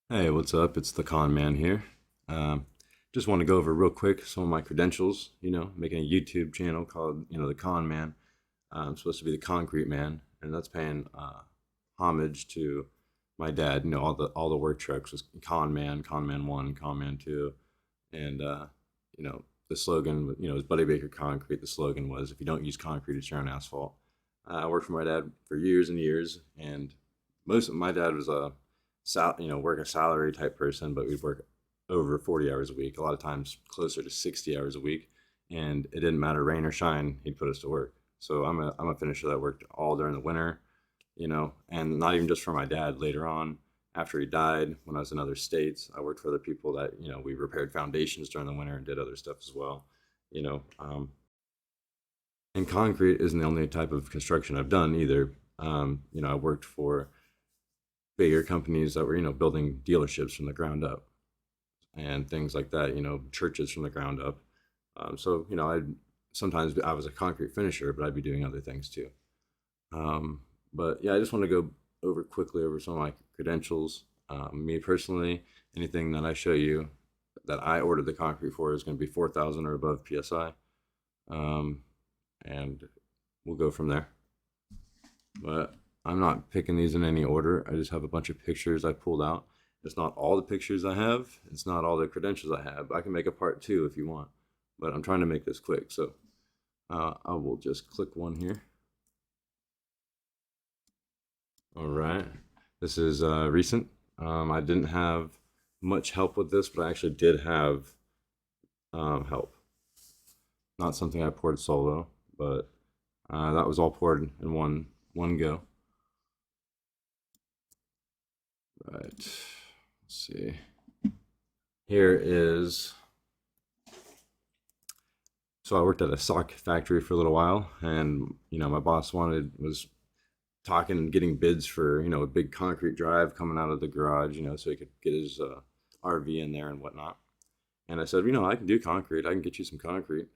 Hey, what's up? It's the con man here. Um, just want to go over real quick some of my credentials. Making a YouTube channel called, the Con Man. I'm supposed to be the Concrete Man, and that's paying homage to my dad. All the work trucks was Con Man One, Con Man Two, and the slogan, was Buddy Baker Concrete. The slogan was, "If you don't use concrete, it's your own asphalt." I worked for my dad for years and years, and most of my dad was a work a salary type person, but we'd work over 40 hours a week, a lot of times closer to 60 hours a week. And it didn't matter rain or shine, he'd put us to work. So I'm a finisher that worked all during the winter, and not even just for my dad. Later on, after he died, when I was in other states, I worked for other people that, we repaired foundations during the winter and did other stuff as well, you know. And concrete isn't the only type of construction I've done either. I worked for bigger companies that were, building dealerships from the ground up and things like that, churches from the ground up. I sometimes I was a concrete finisher, but I'd be doing other things too. But yeah, I just want to go over quickly over some of my credentials. Me personally, anything that I show you that I ordered the concrete for is going to be 4,000 or above psi, um, and we'll go from there. But I'm not picking these in any order. I just have a bunch of pictures I pulled out. It's not all the pictures I have. It's not all the credentials I have. I can make a part two if you want, but I'm trying to make this quick. So I will just click one here. All right. This is recent. I didn't have much help with this, but I actually did have help. Not something I poured solo, but that was all poured in one go. Right. Let's see. Here is. So I worked at a sock factory for a little while, and my boss was talking and getting bids for a big concrete drive coming out of the garage, so he could get his RV in there and whatnot. And I said, I can do concrete. I can get you some concrete.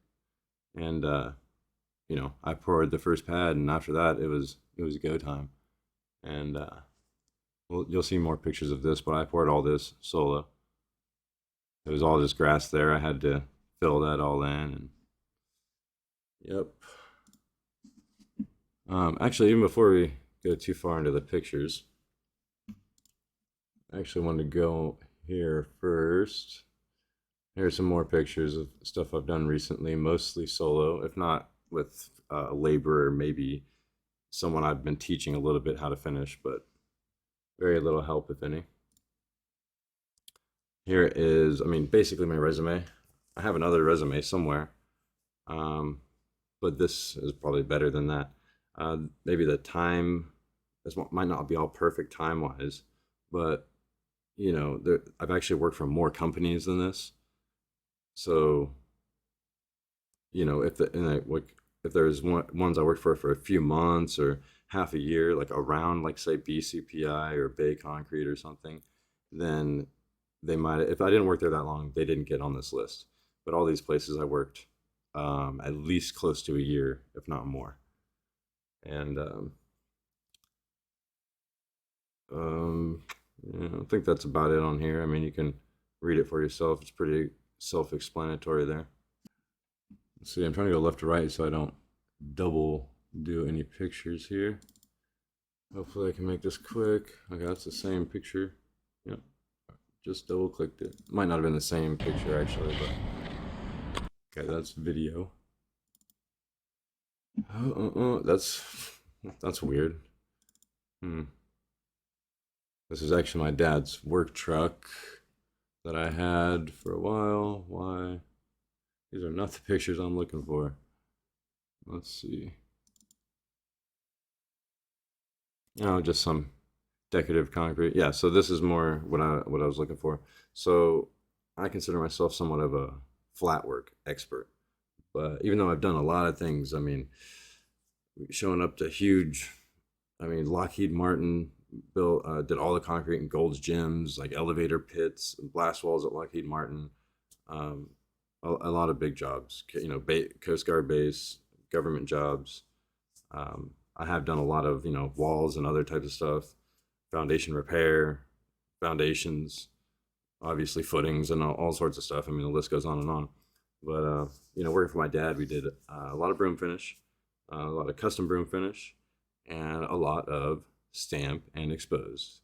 And I poured the first pad, and after that, it was go time. And well, you'll see more pictures of this, but I poured all this solo. It was all just grass there. I had to fill that all in, and yep. Actually, even before we go too far into the pictures, I actually wanted to go here first. Here's some more pictures of stuff I've done recently, mostly solo, if not with a laborer, maybe someone I've been teaching a little bit how to finish, but very little help, if any. Here is, basically my resume. I have another resume somewhere, um, but this is probably better than that. Maybe the time, this might not be all perfect time wise, but I've actually worked for more companies than this. So, if like if there's ones I worked for a few months or half a year, like around like say BCPI or Bay Concrete or something, then they might, if I didn't work there that long, they didn't get on this list. But all these places I worked at least close to a year, if not more. And um, I think that's about it on here. You can read it for yourself. It's pretty self-explanatory there. Let's see, I'm trying to go left to right so I don't double do any pictures here. Hopefully I can make this quick. Okay, that's the same picture. Yep, just double clicked it. Might not have been the same picture actually, but okay, that's video. That's weird. Hmm. This is actually my dad's work truck that I had for a while. Why? These are not the pictures I'm looking for. Let's see. Just some decorative concrete. Yeah, so this is more what I was looking for. So I consider myself somewhat of a flat work expert. But even though I've done a lot of things, showing up to huge, Lockheed Martin built did all the concrete in Gold's Gyms, like elevator pits, blast walls at Lockheed Martin, um, a lot of big jobs, Coast Guard base, government jobs. I have done a lot of walls and other types of stuff, foundation repair, foundations, obviously footings, and all sorts of stuff. I mean, the list goes on and on. But working for my dad, we did a lot of broom finish, a lot of custom broom finish, and a lot of stamp and exposed.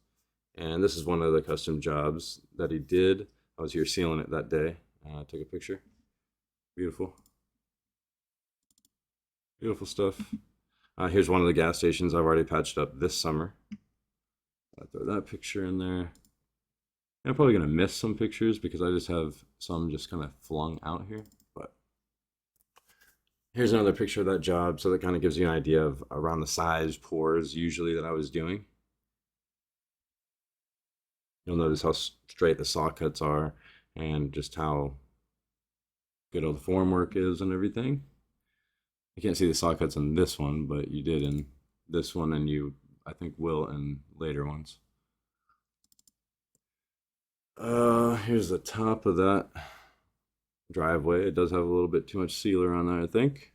And this is one of the custom jobs that he did. I was here sealing it that day. I took a picture. Beautiful, beautiful stuff. Here's one of the gas stations I've already patched up this summer. I'll throw that picture in there. I'm probably gonna miss some pictures because I just have some just kind of flung out here. But here's another picture of that job, so that kind of gives you an idea of around the size pours usually that I was doing. You'll notice how straight the saw cuts are and just how good all the form work is and everything. You can't see the saw cuts in this one, but you did in this one, and you, I think, will in later ones. Here's the top of that driveway. It does have a little bit too much sealer on there, I think.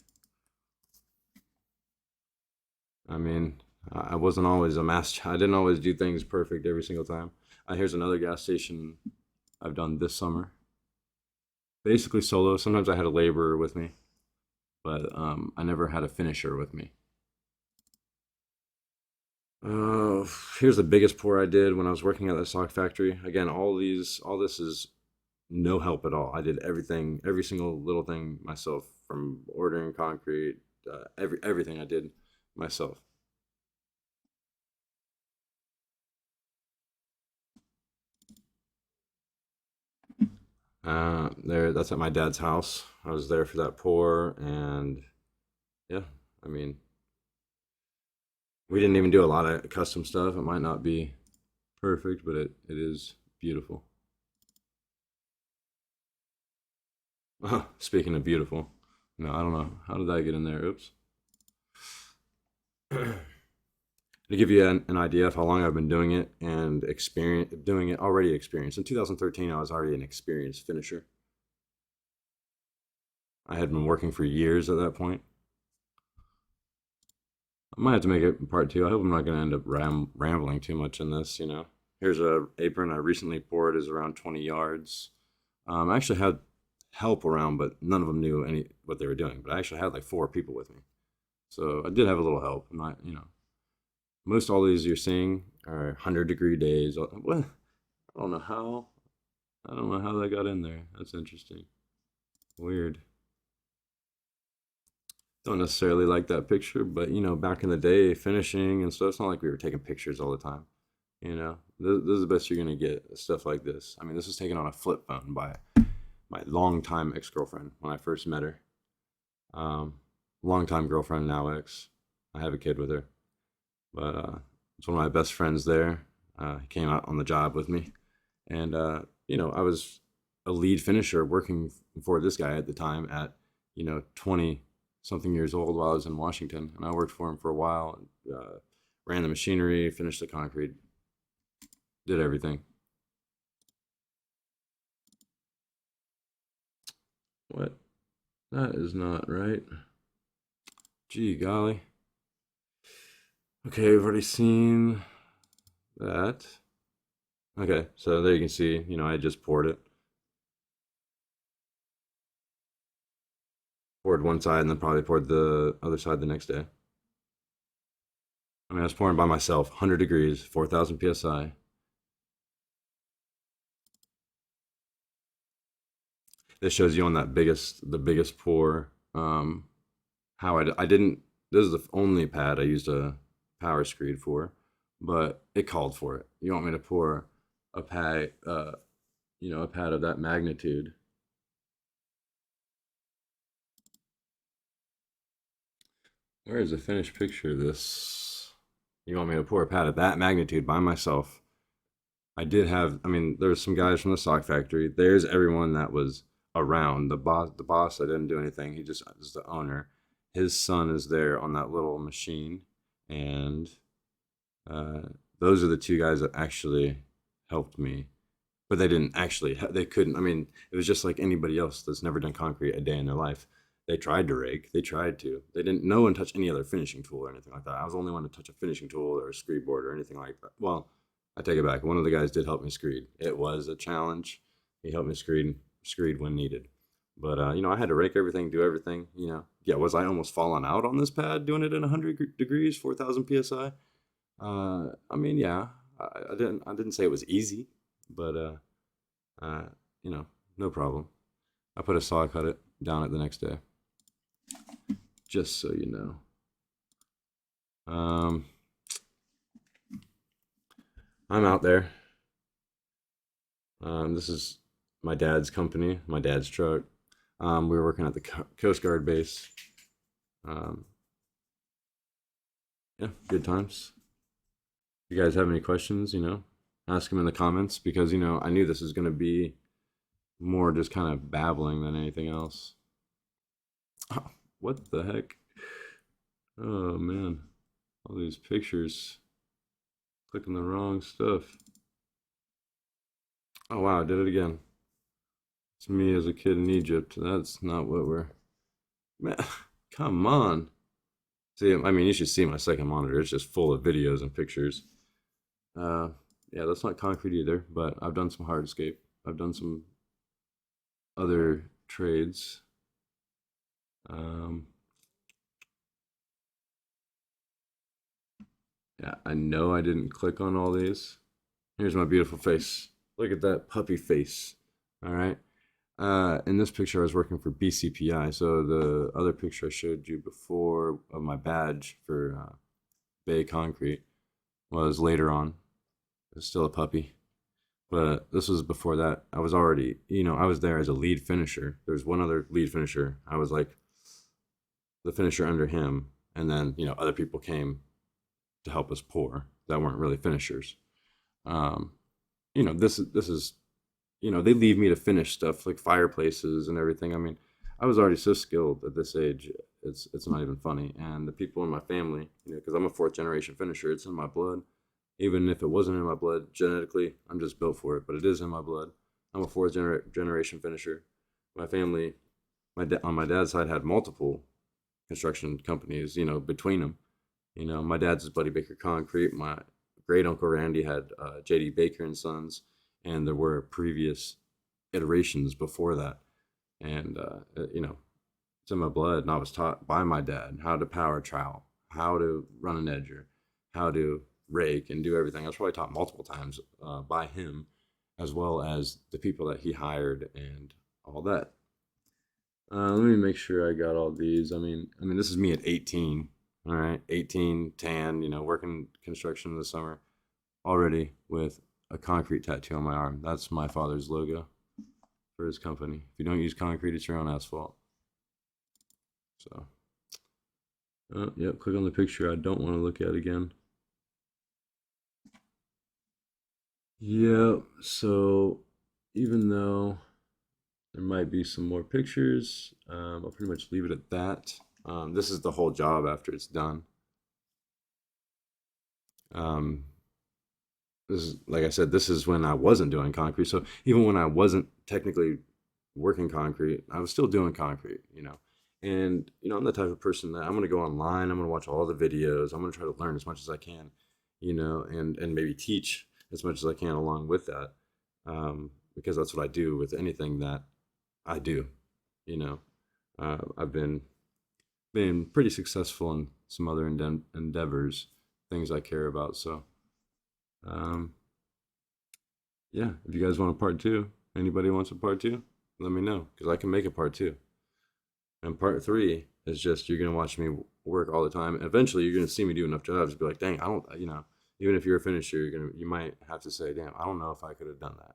I mean, I wasn't always a master. I didn't always do things perfect every single time. Here's another gas station I've done this summer. Basically solo. Sometimes I had a laborer with me, but I never had a finisher with me. Here's the biggest pour I did when I was working at the sock factory. Again, all this is no help at all. I did everything, every single little thing myself, from ordering concrete, everything I did myself. That's at my dad's house. I was there for that pour, and yeah, I mean, we didn't even do a lot of custom stuff. It might not be perfect, but it is beautiful. Speaking of beautiful, no, I don't know. How did that get in there? Oops. To give you an idea of how long I've been doing it and doing it already experienced. In 2013, I was already an experienced finisher. I had been working for years at that point. I might have to make it part two. I hope I'm not going to end up rambling too much in this, you know. Here's a apron I recently poured, is around 20 yards. I actually had help around, but none of them knew what they were doing. But I actually had like 4 people with me. So I did have a little help. I'm not, you know. Most all these you're seeing are 100-degree days. What? I don't know how. I don't know how that got in there. That's interesting. Weird. Don't necessarily like that picture, but you know, back in the day, finishing and stuff, it's not like we were taking pictures all the time. You know, this is the best you're gonna get, stuff like this. I mean, this was taken on a flip phone by my longtime ex-girlfriend when I first met her. Longtime girlfriend, now ex. I have a kid with her, but it's one of my best friends there. He came out on the job with me, and you know, I was a lead finisher working for this guy at the time at, you know, 20 something years old while I was in Washington, and I worked for him for a while. Ran the machinery, finished the concrete, did everything. What? That is not right. Gee golly. Okay, we've already seen that. Okay, so there you can see, you know, I just poured it. Poured one side and then probably poured the other side the next day. I mean, I was pouring by myself, 100 degrees, 4,000 psi. This shows you on the biggest pour, how I didn't, this is the only pad I used a power screed for, but it called for it. You want me to pour a pad, you know, a pad of that magnitude. Where is the finished picture of this? You want me to pour a pad of that magnitude by myself? I did have, I mean, there was some guys from the sock factory. There's everyone that was around. The boss, I didn't do anything. He just is the owner. His son is there on that little machine, and uh, those are the 2 guys that actually helped me. But they didn't actually. They couldn't. I mean, it was just like anybody else that's never done concrete a day in their life. They tried to rake. They tried to. They didn't. No one touched any other finishing tool or anything like that. I was the only one to touch a finishing tool or a screed board or anything like that. Well, I take it back. One of the guys did help me screed. It was a challenge. He helped me screed when needed. But you know, I had to rake everything, do everything. You know, yeah. Was I almost falling out on this pad doing it at 100 degrees, 4,000 psi? I mean, yeah. I didn't say it was easy, but uh, you know, no problem. I put a saw cut it down it the next day, just so you know. I'm out there. This is my dad's company, my dad's truck. We were working at the Coast Guard base. Um, yeah, good times. If you guys have any questions, you know, ask them in the comments because, you know, I knew this was going to be more just kind of babbling than anything else. Oh, what the heck? Oh man, all these pictures. Clicking the wrong stuff. Oh wow, I did it again. It's me as a kid in Egypt. That's not what we're. Man, come on. See, I mean, you should see my second monitor. It's just full of videos and pictures. Uh, yeah, that's not concrete either, but I've done some hardscape. I've done some other trades. Um, yeah, I know I didn't click on all these. Here's my beautiful face. Look at that puppy face. All right. In this picture, I was working for BCPI. So the other picture I showed you before of my badge for Bay Concrete was later on. It was still a puppy. But this was before that. I was already, you know, I was there as a lead finisher. There's one other lead finisher. I was like the finisher under him. And then, you know, other people came to help us pour that weren't really finishers. Um, you know, this is, you know, they leave me to finish stuff like fireplaces and everything. I mean, I was already so skilled at this age. It's not even funny. And the people in my family, you know, because I'm a fourth generation finisher, it's in my blood. Even if it wasn't in my blood genetically, I'm just built for it. But it is in my blood. I'm a fourth generation finisher. My family, on my dad's side, had multiple construction companies. You know, between them. You know, my dad's is Buddy Baker Concrete. My great uncle Randy had J.D. Baker and Sons, and there were previous iterations before that. And you know, it's in my blood. And I was taught by my dad how to power trowel, how to run an edger, how to rake and do everything. I was probably taught multiple times by him, as well as the people that he hired and all that. Let me make sure I got all these. I mean, this is me at 18. All right, 18, tan. You know, working construction in the summer, already with a concrete tattoo on my arm. That's my father's logo for his company. If you don't use concrete, it's your own asphalt. So, yep. Click on the picture I don't want to look at again. Yeah, so even though there might be some more pictures, I'll pretty much leave it at that. This is the whole job after it's done. This is, like I said, this is when I wasn't doing concrete. So even when I wasn't technically working concrete, I was still doing concrete, you know. And, you know, I'm the type of person that I'm going to go online, I'm going to watch all the videos, I'm going to try to learn as much as I can, you know, and maybe teach as much as I can along with that, because that's what I do with anything that I do, you know. I've been pretty successful in some other endeavors, things I care about. So, yeah, if you guys want a part two, anybody wants a part two, let me know because I can make a part two. And part three is just you're gonna watch me work all the time. And eventually, you're gonna see me do enough jobs to be like, dang, I don't, you know, even if you're a finisher, you might have to say, damn, I don't know if I could have done that.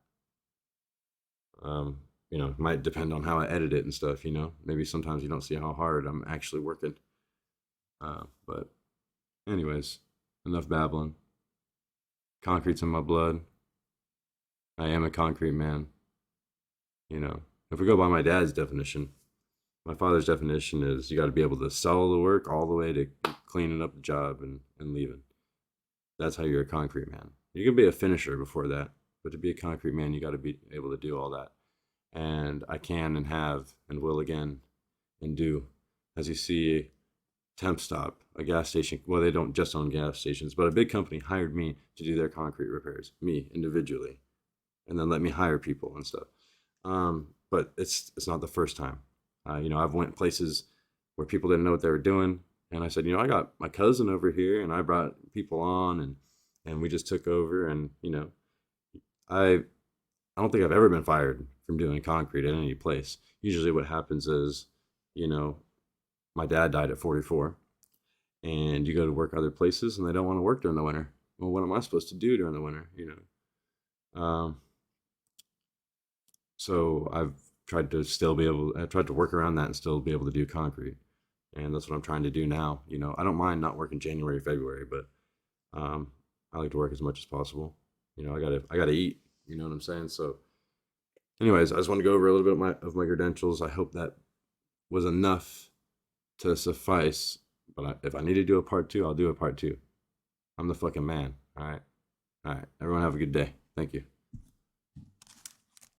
You know, it might depend on how I edit it and stuff. You know, maybe sometimes you don't see how hard I'm actually working. But anyways, enough babbling. Concrete's in my blood. I am a concrete man. You know, if we go by my dad's definition, my father's definition is you got to be able to sell the work all the way to cleaning up the job and leaving. That's how you're a concrete man. You can be a finisher before that, but to be a concrete man, you got to be able to do all that. And I can and have and will again and do. As you see, temp stop, a gas station. Well, they don't just own gas stations, but a big company hired me to do their concrete repairs, me individually, and then let me hire people and stuff. But it's not the first time. I've went places where people didn't know what they were doing, and I said, I got my cousin over here, and I brought people on, and we just took over, and I I don't think I've ever been fired from doing concrete at any place. Usually, what happens is, you know, my dad died at 44, and you go to work other places, and they don't want to work during the winter. Well, what am I supposed to do during the winter? Um, so I've tried to work around that and still be able to do concrete, and that's what I'm trying to do now. I don't mind not working January, February, but I like to work as much as possible. I gotta eat. You know what I'm saying? So, anyways, I just want to go over a little bit of my credentials. I hope that was enough to suffice. But if I need to do a part two, I'll do a part two. I'm the fucking man. All right. All right. Everyone have a good day. Thank you.